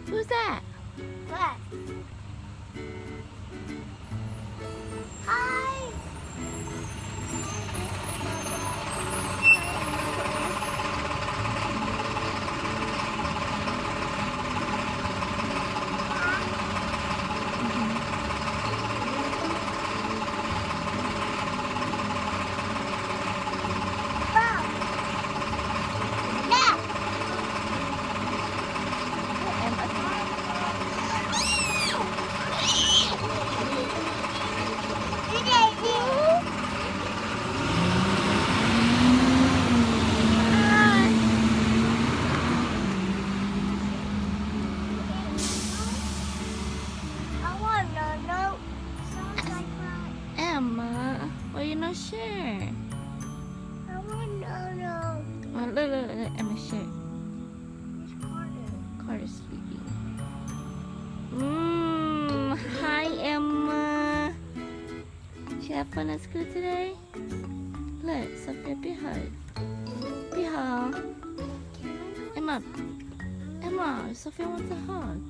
Who's that? What? Hi. Wow. Yeah. I want to know. Sounds like that. Emma, well, you're not sure. I want to know. Well, look, Emma, sure. It's harder. Carter's sleeping. Hi, Emma. Did you have fun at school today? Look, Sophia, be hug. Be hug. Emma, Sophia wants a hug.